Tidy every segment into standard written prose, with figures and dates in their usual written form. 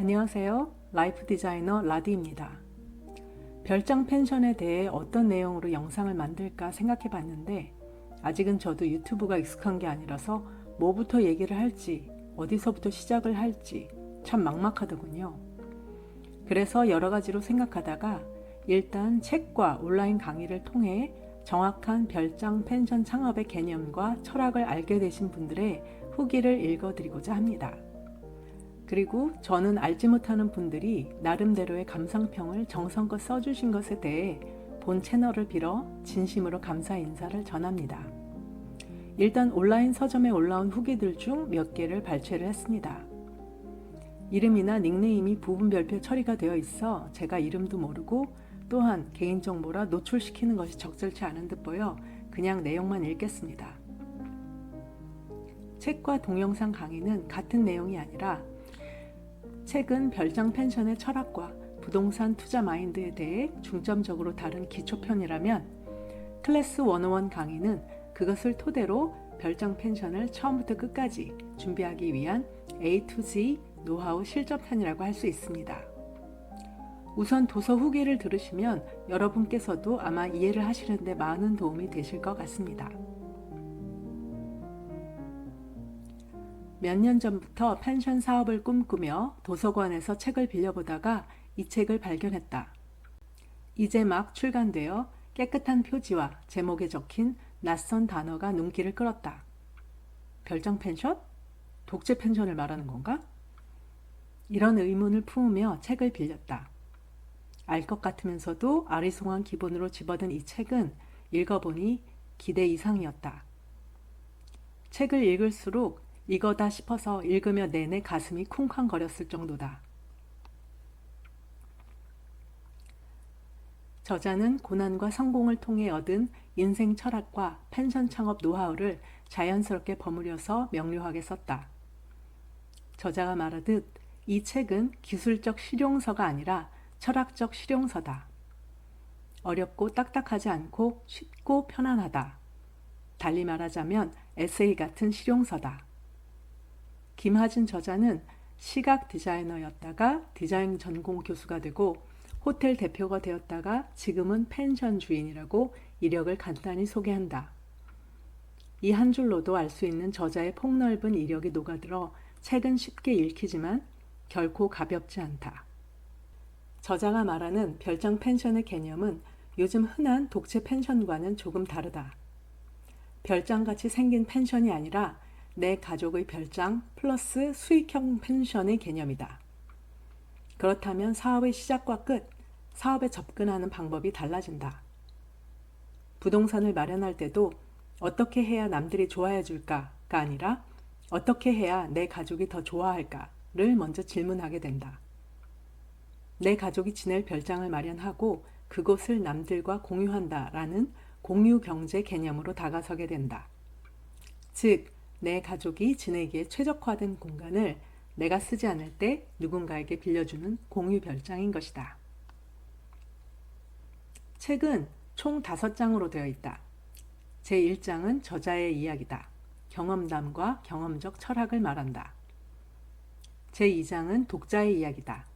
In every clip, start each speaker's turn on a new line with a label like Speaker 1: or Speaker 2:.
Speaker 1: 안녕하세요. 라이프 디자이너 라디입니다. 별장 펜션에 대해 어떤 내용으로 영상을 만들까 생각해 봤는데 아직은 저도 유튜브가 익숙한 게 아니라서 뭐부터 얘기를 할지 어디서부터 시작을 할지 참 막막하더군요. 그래서 여러 가지로 생각하다가 일단 책과 온라인 강의를 통해 정확한 별장 펜션 창업의 개념과 철학을 알게 되신 분들의 후기를 읽어드리고자 합니다. 그리고 저는 알지 못하는 분들이 나름대로의 감상평을 정성껏 써주신 것에 대해 본 채널을 빌어 진심으로 감사 인사를 전합니다. 일단 온라인 서점에 올라온 후기들 중 몇 개를 발췌를 했습니다. 이름이나 닉네임이 부분별표 처리가 되어 있어 제가 이름도 모르고 또한 개인정보라 노출시키는 것이 적절치 않은 듯 보여 그냥 내용만 읽겠습니다. 책과 동영상 강의는 같은 내용이 아니라 책은 별장 펜션의 철학과 부동산 투자 마인드에 대해 중점적으로 다룬 기초편이라면 클래스 101 강의는 그것을 토대로 별장 펜션을 처음부터 끝까지 준비하기 위한 A to Z 노하우 실전편이라고 할 수 있습니다. 우선 도서 후기를 들으시면 여러분께서도 아마 이해를 하시는 데 많은 도움이 되실 것 같습니다. 몇 년 전부터 펜션 사업을 꿈꾸며 도서관에서 책을 빌려보다가 이 책을 발견했다. 이제 막 출간되어 깨끗한 표지와 제목에 적힌 낯선 단어가 눈길을 끌었다. 별장 펜션? 독채 펜션을 말하는 건가? 이런 의문을 품으며 책을 빌렸다. 알 것 같으면서도 아리송한 기분으로 집어든 이 책은 읽어보니 기대 이상이었다. 책을 읽을수록 이거다 싶어서 읽으며 내내 가슴이 쿵쾅거렸을 정도다. 저자는 고난과 성공을 통해 얻은 인생 철학과 펜션 창업 노하우를 자연스럽게 버무려서 명료하게 썼다. 저자가 말하듯 이 책은 기술적 실용서가 아니라 철학적 실용서다. 어렵고 딱딱하지 않고 쉽고 편안하다. 달리 말하자면 에세이 같은 실용서다. 김하진 저자는 시각 디자이너였다가 디자인 전공 교수가 되고 호텔 대표가 되었다가 지금은 펜션 주인이라고 이력을 간단히 소개한다. 이 한 줄로도 알 수 있는 저자의 폭넓은 이력이 녹아들어 책은 쉽게 읽히지만 결코 가볍지 않다. 저자가 말하는 별장 펜션의 개념은 요즘 흔한 독채 펜션과는 조금 다르다. 별장같이 생긴 펜션이 아니라 내 가족의 별장 플러스 수익형 펜션의 개념이다. 그렇다면 사업의 시작과 끝, 사업에 접근하는 방법이 달라진다. 부동산을 마련할 때도 어떻게 해야 남들이 좋아해 줄까가 아니라 어떻게 해야 내 가족이 더 좋아할까를 먼저 질문하게 된다. 내 가족이 지낼 별장을 마련하고 그곳을 남들과 공유한다라는 공유 경제 개념으로 다가서게 된다. 즉, 내 가족이 지내기에 최적화된 공간을 내가 쓰지 않을 때 누군가에게 빌려주는 공유 별장인 것이다. 책은 총 5장으로 되어 있다. 제1장은 저자의 이야기다. 경험담과 경험적 철학을 말한다. 제2장은 독자의 이야기다.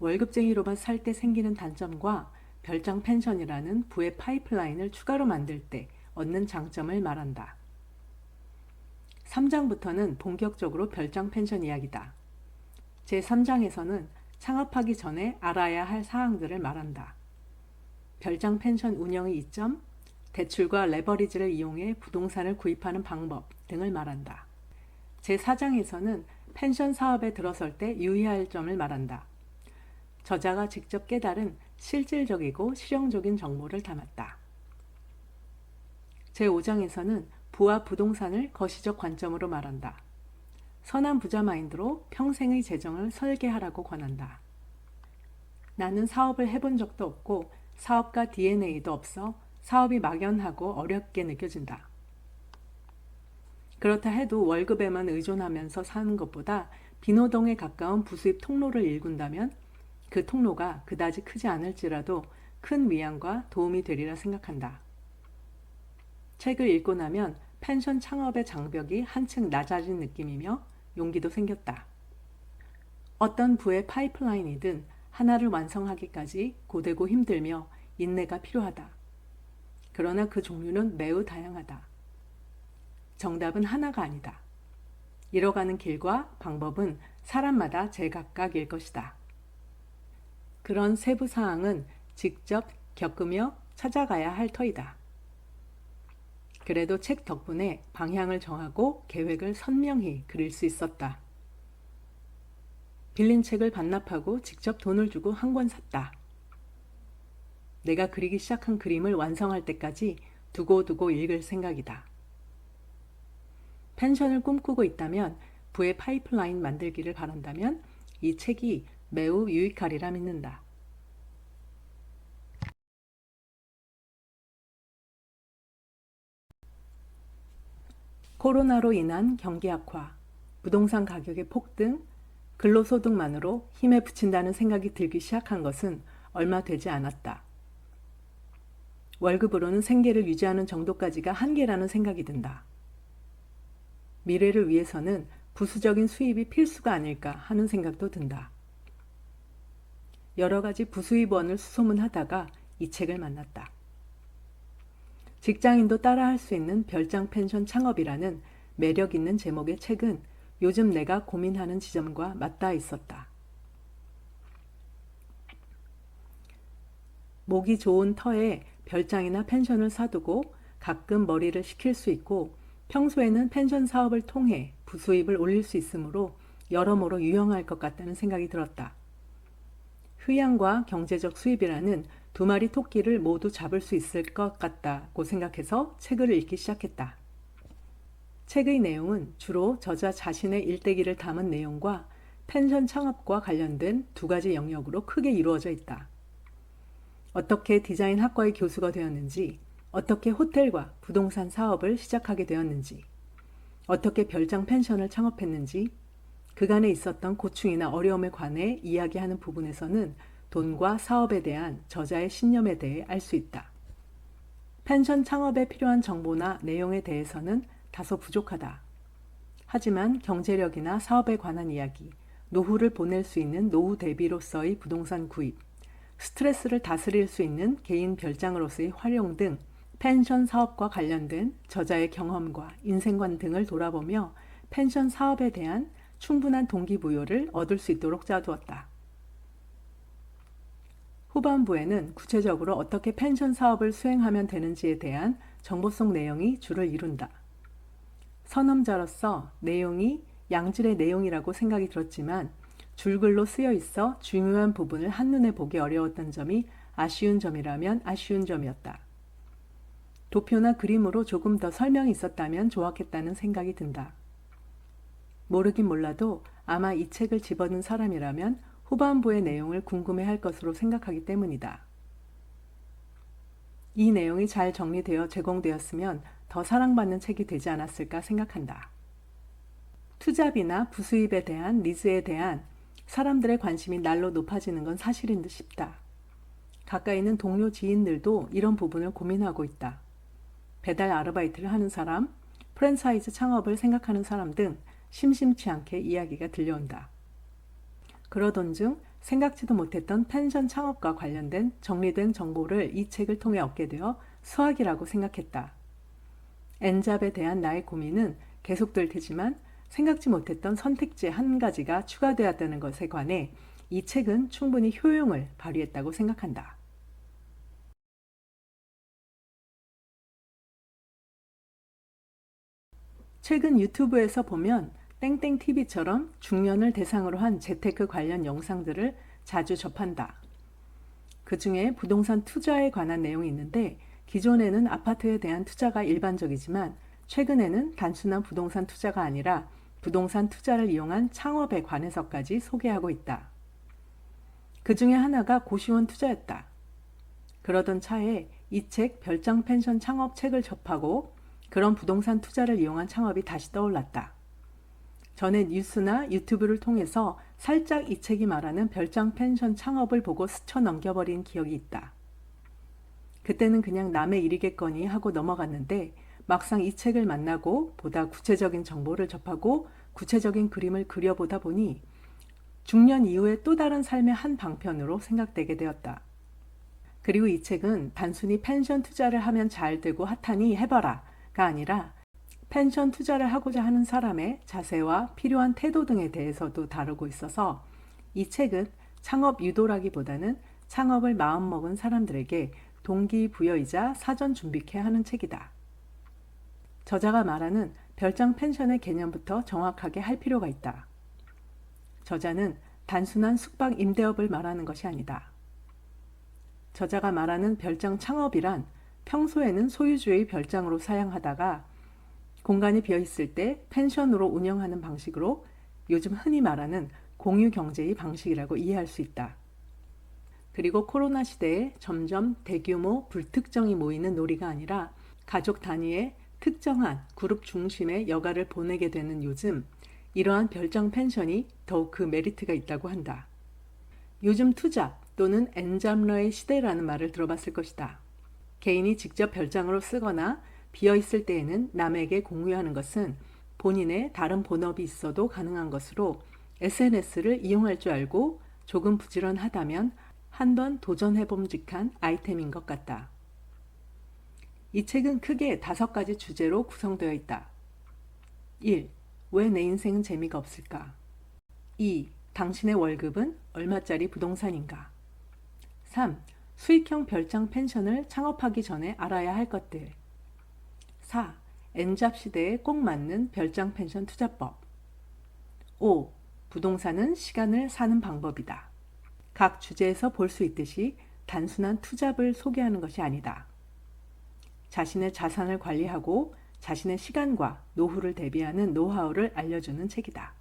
Speaker 1: 월급쟁이로만 살 때 생기는 단점과 별장 펜션이라는 부의 파이프라인을 추가로 만들 때 얻는 장점을 말한다. 3장부터는 본격적으로 별장 펜션 이야기다. 제3장에서는 창업하기 전에 알아야 할 사항들을 말한다. 별장 펜션 운영의 이점, 대출과 레버리지를 이용해 부동산을 구입하는 방법 등을 말한다. 제4장에서는 펜션 사업에 들어설 때 유의할 점을 말한다. 저자가 직접 깨달은 실질적이고 실용적인 정보를 담았다. 제5장에서는 부와 부동산을 거시적 관점으로 말한다. 선한 부자 마인드로 평생의 재정을 설계하라고 권한다. 나는 사업을 해본 적도 없고 사업가 DNA도 없어 사업이 막연하고 어렵게 느껴진다. 그렇다 해도 월급에만 의존하면서 사는 것보다 비노동에 가까운 부수입 통로를 일군다면 그 통로가 그다지 크지 않을지라도 큰 위안과 도움이 되리라 생각한다. 책을 읽고 나면 펜션 창업의 장벽이 한층 낮아진 느낌이며 용기도 생겼다. 어떤 부의 파이프라인이든 하나를 완성하기까지 고되고 힘들며 인내가 필요하다. 그러나 그 종류는 매우 다양하다. 정답은 하나가 아니다. 이뤄가는 길과 방법은 사람마다 제각각일 것이다. 그런 세부 사항은 직접 겪으며 찾아가야 할 터이다. 그래도 책 덕분에 방향을 정하고 계획을 선명히 그릴 수 있었다. 빌린 책을 반납하고 직접 돈을 주고 한 권 샀다. 내가 그리기 시작한 그림을 완성할 때까지 두고두고 읽을 생각이다. 펜션을 꿈꾸고 있다면, 부의 파이프라인 만들기를 바란다면 이 책이 매우 유익하리라 믿는다. 코로나로 인한 경기 악화, 부동산 가격의 폭등, 근로소득만으로 힘에 부친다는 생각이 들기 시작한 것은 얼마 되지 않았다. 월급으로는 생계를 유지하는 정도까지가 한계라는 생각이 든다. 미래를 위해서는 부수적인 수입이 필수가 아닐까 하는 생각도 든다. 여러 가지 부수입원을 수소문하다가 이 책을 만났다. 직장인도 따라할 수 있는 별장 펜션 창업이라는 매력 있는 제목의 책은 요즘 내가 고민하는 지점과 맞닿아 있었다. 목이 좋은 터에 별장이나 펜션을 사두고 가끔 머리를 식힐 수 있고 평소에는 펜션 사업을 통해 부수입을 올릴 수 있으므로 여러모로 유용할 것 같다는 생각이 들었다. 휴양과 경제적 수입이라는 두 마리 토끼를 모두 잡을 수 있을 것 같다고 생각해서 책을 읽기 시작했다. 책의 내용은 주로 저자 자신의 일대기를 담은 내용과 펜션 창업과 관련된 두 가지 영역으로 크게 이루어져 있다. 어떻게 디자인 학과의 교수가 되었는지, 어떻게 호텔과 부동산 사업을 시작하게 되었는지, 어떻게 별장 펜션을 창업했는지, 그간에 있었던 고충이나 어려움에 관해 이야기하는 부분에서는 돈과 사업에 대한 저자의 신념에 대해 알 수 있다. 펜션 창업에 필요한 정보나 내용에 대해서는 다소 부족하다. 하지만 경제력이나 사업에 관한 이야기, 노후를 보낼 수 있는 노후 대비로서의 부동산 구입, 스트레스를 다스릴 수 있는 개인 별장으로서의 활용 등 펜션 사업과 관련된 저자의 경험과 인생관 등을 돌아보며 펜션 사업에 대한 충분한 동기부여를 얻을 수 있도록 짜두었다. 후반부에는 구체적으로 어떻게 펜션 사업을 수행하면 되는지에 대한 정보성 내용이 주를 이룬다. 선험자로서 내용이 양질의 내용이라고 생각이 들었지만 줄글로 쓰여 있어 중요한 부분을 한눈에 보기 어려웠던 점이 아쉬운 점이라면 아쉬운 점이었다. 도표나 그림으로 조금 더 설명이 있었다면 좋았겠다는 생각이 든다. 모르긴 몰라도 아마 이 책을 집어든 사람이라면 후반부의 내용을 궁금해할 것으로 생각하기 때문이다. 이 내용이 잘 정리되어 제공되었으면 더 사랑받는 책이 되지 않았을까 생각한다. 투잡이나 부수입에 대한 니즈에 대한 사람들의 관심이 날로 높아지는 건 사실인 듯 싶다. 가까이 있는 동료 지인들도 이런 부분을 고민하고 있다. 배달 아르바이트를 하는 사람, 프랜차이즈 창업을 생각하는 사람 등 심심치 않게 이야기가 들려온다. 그러던 중 생각지도 못했던 펜션 창업과 관련된 정리된 정보를 이 책을 통해 얻게 되어 수학이라고 생각했다. 엔잡에 대한 나의 고민은 계속될 테지만 생각지 못했던 선택지 한 가지가 추가되었다는 것에 관해 이 책은 충분히 효용을 발휘했다고 생각한다. 최근 유튜브에서 보면 땡땡TV처럼 중년을 대상으로 한 재테크 관련 영상들을 자주 접한다. 그 중에 부동산 투자에 관한 내용이 있는데 기존에는 아파트에 대한 투자가 일반적이지만 최근에는 단순한 부동산 투자가 아니라 부동산 투자를 이용한 창업에 관해서까지 소개하고 있다. 그 중에 하나가 고시원 투자였다. 그러던 차에 이 책 별장 펜션 창업 책을 접하고 그런 부동산 투자를 이용한 창업이 다시 떠올랐다. 전에 뉴스나 유튜브를 통해서 살짝 이 책이 말하는 별장 펜션 창업을 보고 스쳐 넘겨버린 기억이 있다. 그때는 그냥 남의 일이겠거니 하고 넘어갔는데 막상 이 책을 만나고 보다 구체적인 정보를 접하고 구체적인 그림을 그려보다 보니 중년 이후의 또 다른 삶의 한 방편으로 생각되게 되었다. 그리고 이 책은 단순히 펜션 투자를 하면 잘 되고 핫하니 해봐라가 아니라 펜션 투자를 하고자 하는 사람의 자세와 필요한 태도 등에 대해서도 다루고 있어서 이 책은 창업 유도라기보다는 창업을 마음먹은 사람들에게 동기부여이자 사전 준비케 하는 책이다. 저자가 말하는 별장 펜션의 개념부터 정확하게 할 필요가 있다. 저자는 단순한 숙박 임대업을 말하는 것이 아니다. 저자가 말하는 별장 창업이란 평소에는 소유주의 별장으로 사용하다가 공간이 비어있을 때 펜션으로 운영하는 방식으로 요즘 흔히 말하는 공유 경제의 방식이라고 이해할 수 있다. 그리고 코로나 시대에 점점 대규모 불특정이 모이는 놀이가 아니라 가족 단위의 특정한 그룹 중심의 여가를 보내게 되는 요즘, 이러한 별장 펜션이 더욱 그 메리트가 있다고 한다. 요즘 투잡 또는 엔잡러의 시대라는 말을 들어봤을 것이다. 개인이 직접 별장으로 쓰거나 비어있을 때에는 남에게 공유하는 것은 본인의 다른 본업이 있어도 가능한 것으로 SNS를 이용할 줄 알고 조금 부지런하다면 한번 도전해봄직한 아이템인 것 같다. 이 책은 크게 5가지 주제로 구성되어 있다. 1. 왜 내 인생은 재미가 없을까? 2. 당신의 월급은 얼마짜리 부동산인가? 3. 수익형 별장 펜션을 창업하기 전에 알아야 할 것들. 4. 엔잡 시대에 꼭 맞는 별장 펜션 투자법. 5. 부동산은 시간을 사는 방법이다. 각 주제에서 볼 수 있듯이 단순한 투잡을 소개하는 것이 아니다. 자신의 자산을 관리하고 자신의 시간과 노후를 대비하는 노하우를 알려주는 책이다.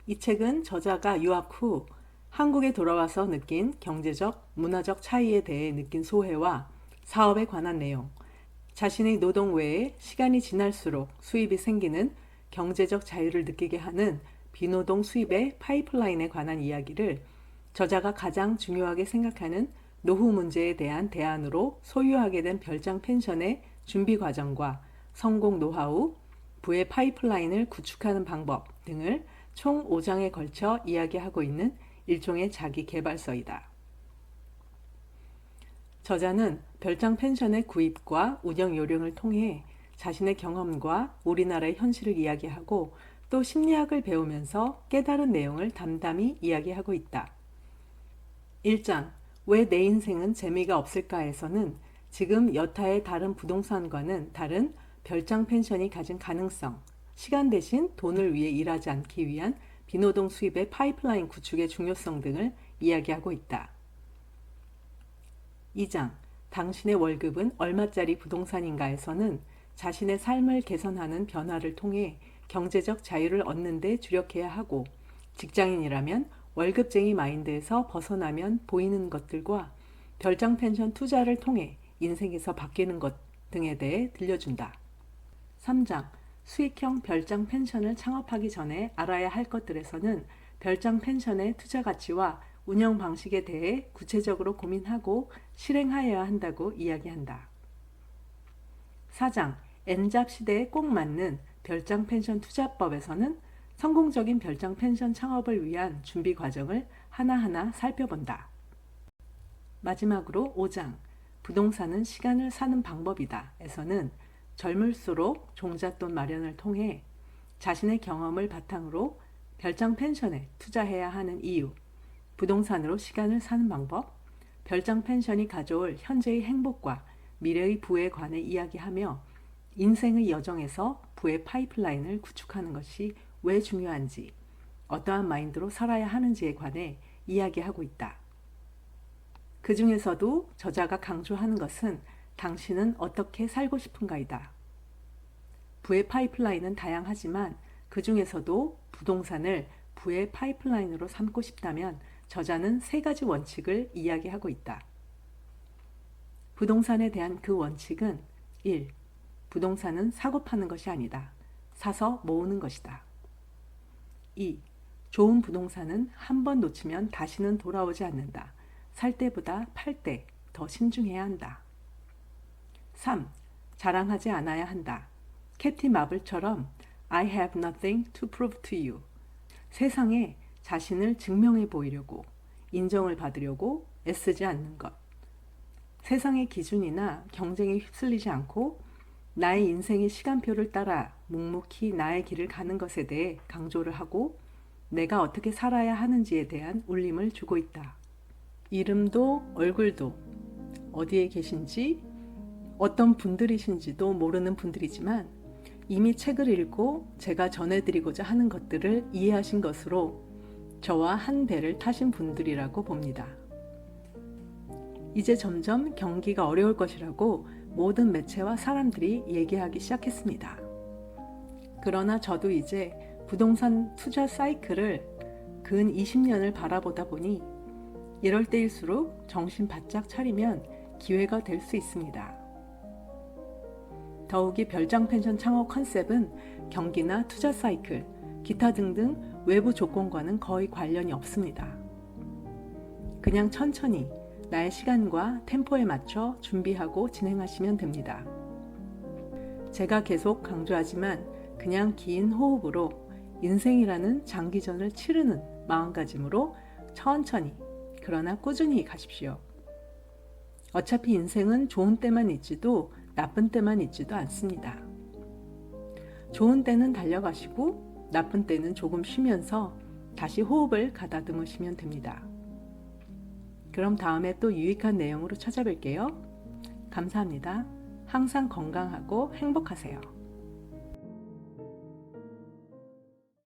Speaker 1: 이 책은 저자가 유학 후 한국에 돌아와서 느낀 경제적, 문화적 차이에 대해 느낀 소회와 사업에 관한 내용, 자신의 노동 외에 시간이 지날수록 수입이 생기는 경제적 자유를 느끼게 하는 비노동 수입의 파이프라인에 관한 이야기를 저자가 가장 중요하게 생각하는 노후 문제에 대한 대안으로 소유하게 된 별장 펜션의 준비 과정과 성공 노하우, 부의 파이프라인을 구축하는 방법 등을 총 5장에 걸쳐 이야기하고 있는 일종의 자기 개발서이다. 저자는 별장 펜션의 구입과 운영 요령을 통해 자신의 경험과 우리나라의 현실을 이야기하고 또 심리학을 배우면서 깨달은 내용을 담담히 이야기하고 있다. 1장 왜 내 인생은 재미가 없을까에서는 지금 여타의 다른 부동산과는 다른 별장 펜션이 가진 가능성, 시간 대신 돈을 위해 일하지 않기 위한 비노동 수입의 파이프라인 구축의 중요성 등을 이야기하고 있다. 2장 당신의 월급은 얼마짜리 부동산인가에서는 자신의 삶을 개선하는 변화를 통해 경제적 자유를 얻는 데 주력해야 하고 직장인이라면 월급쟁이 마인드에서 벗어나면 보이는 것들과 별장 펜션 투자를 통해 인생에서 바뀌는 것 등에 대해 들려준다. 3장 수익형 별장 펜션을 창업하기 전에 알아야 할 것들에서는 별장 펜션의 투자 가치와 운영 방식에 대해 구체적으로 고민하고 실행하여야 한다고 이야기한다. 4장 엔잡 시대에 꼭 맞는 별장 펜션 투자법에서는 성공적인 별장 펜션 창업을 위한 준비 과정을 하나하나 살펴본다. 마지막으로 5장 부동산은 시간을 사는 방법이다 에서는 젊을수록 종잣돈 마련을 통해 자신의 경험을 바탕으로 별장 펜션에 투자해야 하는 이유, 부동산으로 시간을 사는 방법, 별장 펜션이 가져올 현재의 행복과 미래의 부에 관해 이야기하며 인생의 여정에서 부의 파이프라인을 구축하는 것이 왜 중요한지, 어떠한 마인드로 살아야 하는지에 관해 이야기하고 있다. 그 중에서도 저자가 강조하는 것은 당신은 어떻게 살고 싶은가이다. 부의 파이프라인은 다양하지만 그 중에서도 부동산을 부의 파이프라인으로 삼고 싶다면 저자는 3가지 원칙을 이야기하고 있다. 부동산에 대한 그 원칙은 1. 부동산은 사고 파는 것이 아니다. 사서 모으는 것이다. 2. 좋은 부동산은 한 번 놓치면 다시는 돌아오지 않는다. 살 때보다 팔 때 더 신중해야 한다. 3. 자랑하지 않아야 한다. 캐티 마블처럼 I have nothing to prove to you. 세상에 자신을 증명해 보이려고, 인정을 받으려고 애쓰지 않는 것. 세상의 기준이나 경쟁에 휩쓸리지 않고 나의 인생의 시간표를 따라 묵묵히 나의 길을 가는 것에 대해 강조를 하고 내가 어떻게 살아야 하는지에 대한 울림을 주고 있다. 이름도 얼굴도 어디에 계신지 어떤 분들이신지도 모르는 분들이지만 이미 책을 읽고 제가 전해드리고자 하는 것들을 이해하신 것으로 저와 한 배를 타신 분들이라고 봅니다. 이제 점점 경기가 어려울 것이라고 모든 매체와 사람들이 얘기하기 시작했습니다. 그러나 저도 이제 부동산 투자 사이클을 근 20년을 바라보다 보니 이럴 때일수록 정신 바짝 차리면 기회가 될 수 있습니다. 더욱이 별장 펜션 창업 컨셉은 경기나 투자 사이클, 기타 등등 외부 조건과는 거의 관련이 없습니다. 그냥 천천히 나의 시간과 템포에 맞춰 준비하고 진행하시면 됩니다. 제가 계속 강조하지만 그냥 긴 호흡으로 인생이라는 장기전을 치르는 마음가짐으로 천천히 그러나 꾸준히 가십시오. 어차피 인생은 좋은 때만 있지도 나쁜 때만 있지도 않습니다. 좋은 때는 달려가시고 나쁜 때는 조금 쉬면서 다시 호흡을 가다듬으시면 됩니다. 그럼 다음에 또 유익한 내용으로 찾아뵐게요. 감사합니다. 항상 건강하고 행복하세요.